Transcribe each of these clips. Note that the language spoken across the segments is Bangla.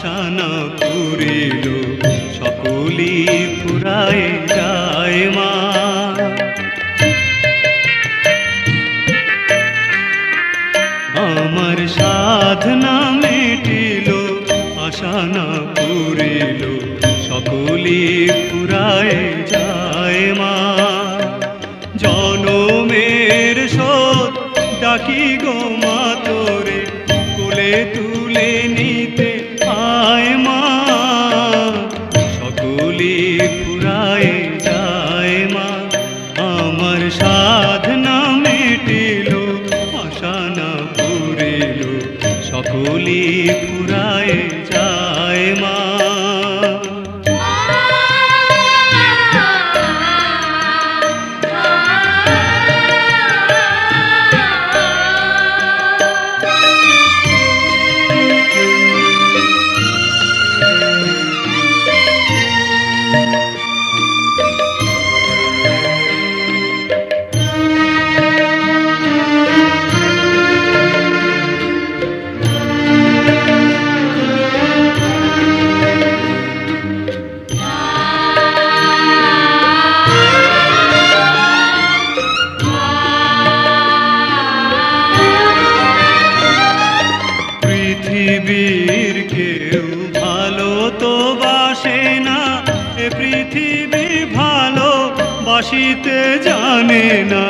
আশা না পুরিল সকলি ফুরায় যায় মা। আমার সাধনা মিটিল আশা না পুরিল সকলি ফুরায় যায় মা। জনমের শোধ ডাকি গো মা তোরে কোলে তুলে নিতে আয় মা। সকলি ফুরায় যায় মা। আমার সাধনা মিটিল আশা না পুরিল সকলি ফুরায় যায় মা। পৃথিবীর কেউ ভালো তো বাসে না, এ পৃথিবী ভালো বাসিতে জানে না।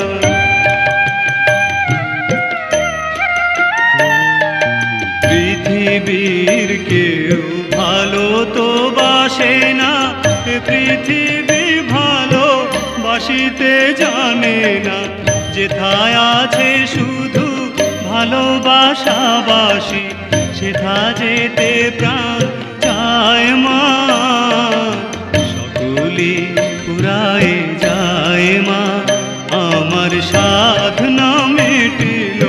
পৃথিবীর কেউ ভালো তো বাসে না, এ পৃথিবী ভালো বাসিতে জানে না। যেথায় আছে শুধু ভালোবাসাবাসি সেথা যেতে প্রাণ চায় মা। সকলি ফুরায় যায় মা। আমার সাধনা মিটিল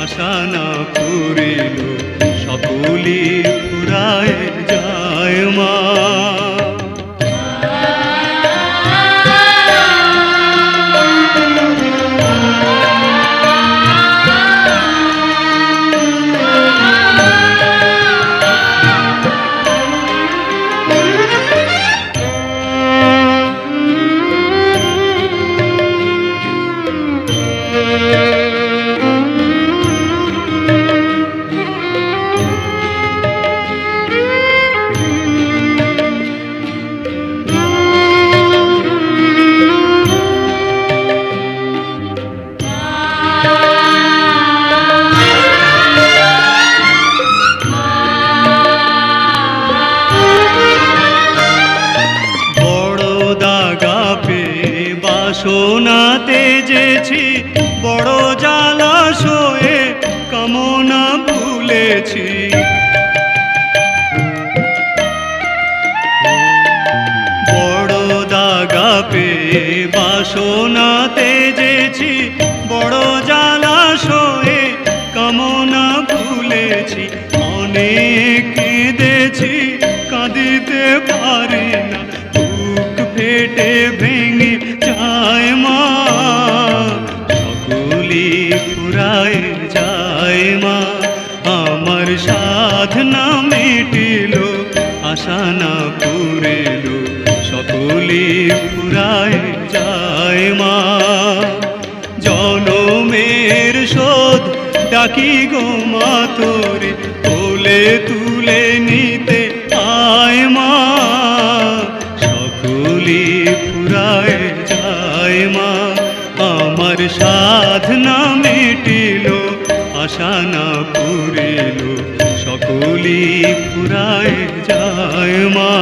আশা না পুরিল সকলি ফুরায় যায় মা। সোনাতে যেছি বড় জলাশয়ে কামনা ভুলেছি। বড় দাগা পেয়ে বাসনাতে যেছি বড় জলাশয়ে কামনা ভুলেছি। অনেক কেঁদেছি কাঁদিতে পারি না, বুক ফেটে ভেঙে যায় মা। সকলি ফুরায় যায় মা। আমার সাধনা মিটিল আশা না পুরিল সকলি ফুরায় যায় মা। জনমের শোধ ডাকি গো মা তোরে কোলে তুলে নিতে আয় মা। সকলি ফুরায় যায় মা। আমার সাধনা মিটিল আশা না পুরিল সকলি ফুরায় যায় মা।